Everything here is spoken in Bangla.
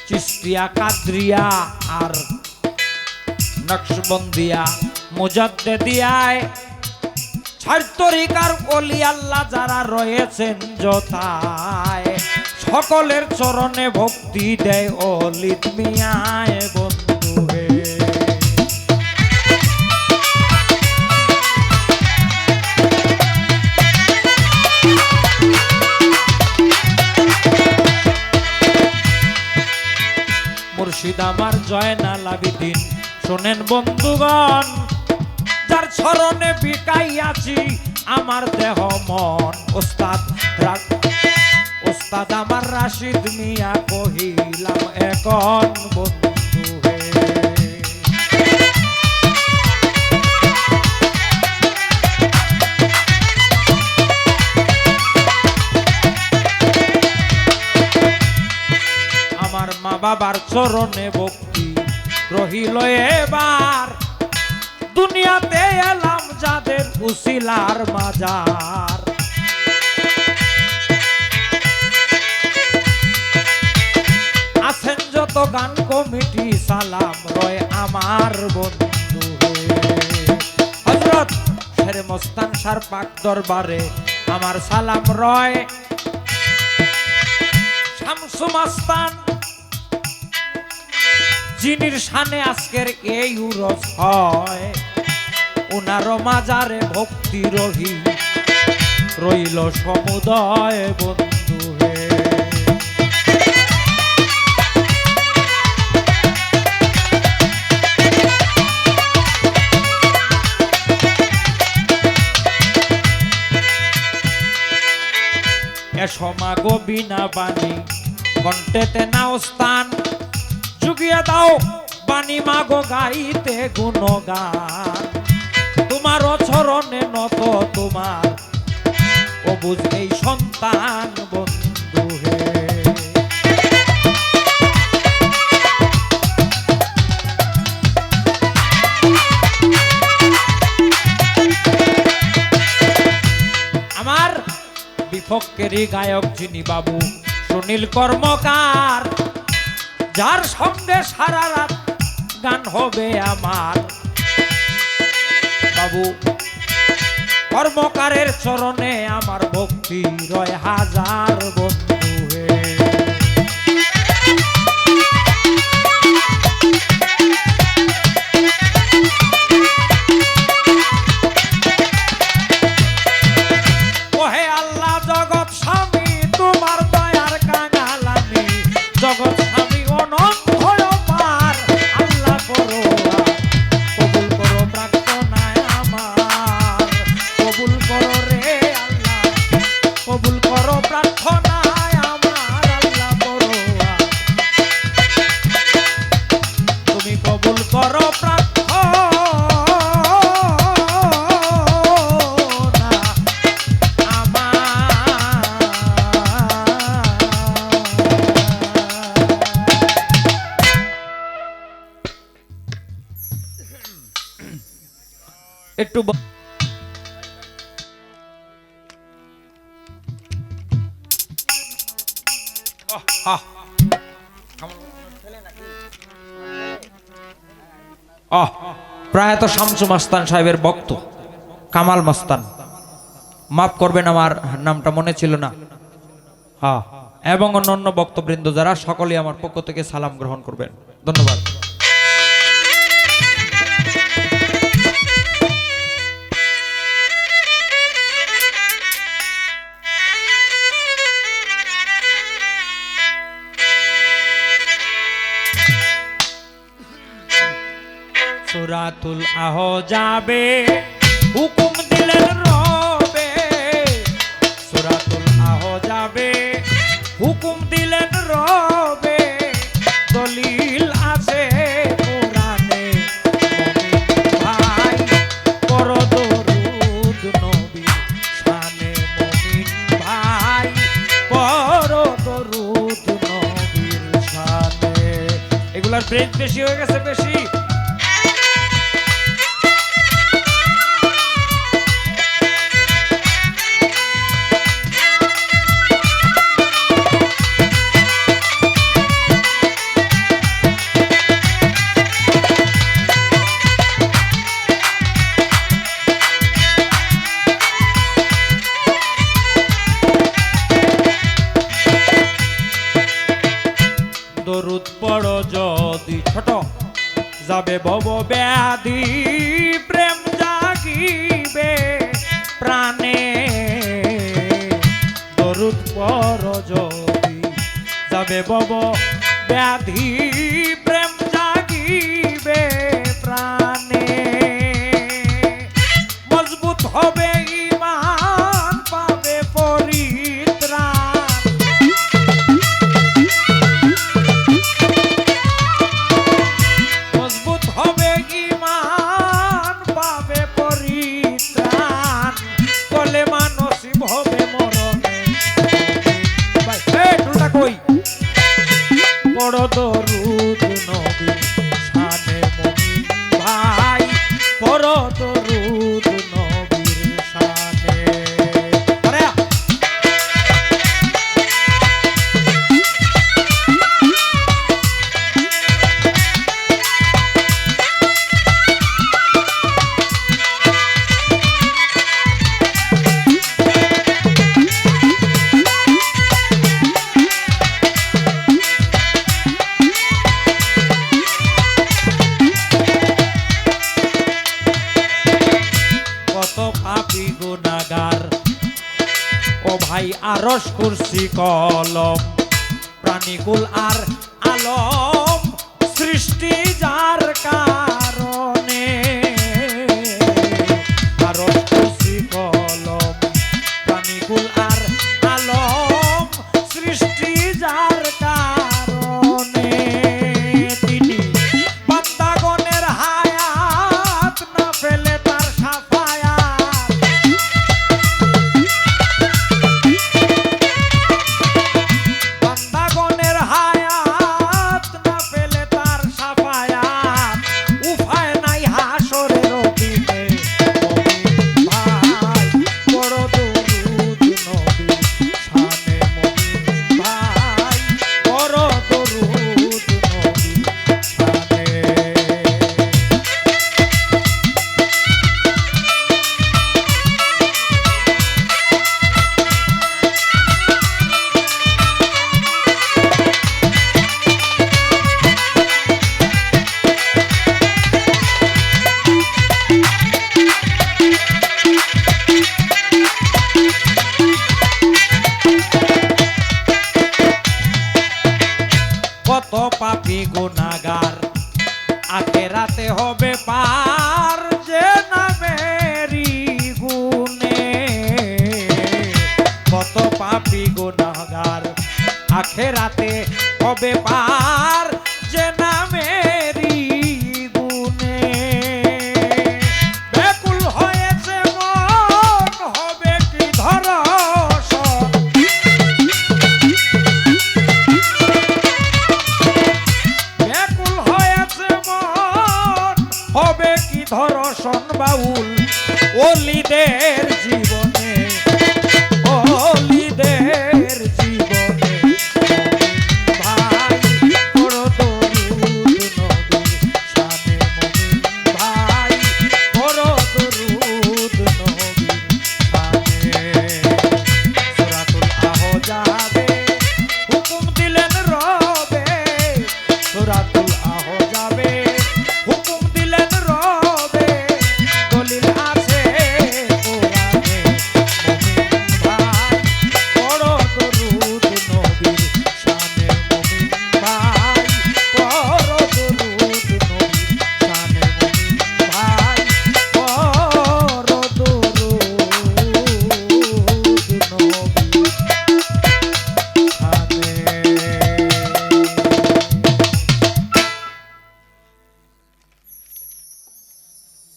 চিশতিয়া কাদরিয়া আর নকশবন্দিয়া মুজাদ্দিদিয়ায় ছয় তরিকার ওলি আল্লাহ যারা রয়েছেন যথায় সকলের চরণে ভক্তি দেয় অলিদ মিয়ায় বন্ধু হে। মুর্শিদ আমার জয়নাল আবিদিন শোনেন বন্ধুগণ, যার চরণে বিকাইয়াছি আমার দেহ মন। ওস্তাদ আমার রাশিদ মিয়া কহিলাম এখন বন্ধু হে। আমার মা বাবার চরণে ভক্তি রহিল এবার, দুনিয়াতে এলাম যাদের উসিলার মাজার। আছেন যত গান কমিটি সালাম রয় আমার বন্ধু হে। হযরত শেরে মস্তান শাহ পাক দরবারে আমার সালাম রয়। শামসু মাস্তান যিনির শানে আজকের এই উরস হয়, উনার মাজারে ভক্তি রইল সমুদয় বন্ধু হে। এসো মাগো বিনা বাণী কণ্ঠেতে নাও স্থান, জুগিয়ে দাও বাণী মাগো গাইতে গুণগান। তোমার চরণে নত তোমার অবুঝ এই সন্তান বন্ধু হে। আমার বিপক্ষেরই গায়ক যিনি বাবু সুনীল কর্মকার, যার সঙ্গে সারা রাত গান হবে আমার। বাবু কর্মকারের চরণে আমার ভক্তি রয় হাজার বন্ধু হে। ওহে আল্লাহ জগৎ স্বামী তোমার দয়ার কাঙাল আমি, জগৎ স্বামী অনন্ত পার। আল্লাহ করো কবুল করো প্রার্থনায় আমার, কবুল করো রে আল্লাহ, কবুল করো প্রার্থনায় আমার। আল্লাহ করো তুমি কবুল করো প্রার্থনা একটু প্রয়াত শামসু মাস্তান সাহেবের ভক্ত কামাল মাস্তান, মাফ করবেন আমার নামটা মনে ছিল না। হ্যাঁ, এবং অন্যান্য বক্তবৃন্দ যারা সকলেই আমার পক্ষ থেকে সালাম গ্রহণ করবেন, ধন্যবাদ। সূরাতুল আহজাবে হুকুম দিলেন রবে, সূরাতুল আহজাবে হুকুম দিলেন রবে। দলিল আছে কোরআনে মুমিন ভাই, করো দরুদ নবী শানে মুমিন ভাই, করো দরুদ নবীর শানে। এগুলার ব্রেক বেশি হয়ে গেছে, বেশি। দরুদ পড়ো যদি ছোট যাবে ভব ব্যাধি প্রেম জাগিবে প্রাণে দরুদ পড়ো যদি যাবে ভব ব্যাধি প্রেম জাগিবে প্রাণে মজবুত হবে ঈমান পাবে পরিত্রাণ মজবুত হবে ঈমান পাবে পরিত্রাণ কলেমা নসিব হবে মরণে ভাই টুলটা কই বড় দরুদ নবী শানে মুমিন ভাই বড় দরুদ নবীর শানে আরে পাপী গুনাহগার ও ভাই আরশ কুরসি কলম প্রাণীকুল আর আলম সৃষ্টি যার কারণে আরশ কুরসি কলম প্রাণীকুল আর আলম সৃষ্টি যার কারণে তিনি বান্দাগণের হায়াত না ফেলে তার কত পাপী গুনাহগার আখেরাতে হবে পার যে নামেরই গুণে কত পাপী গুনাহগার আখেরাতে হবে পার যে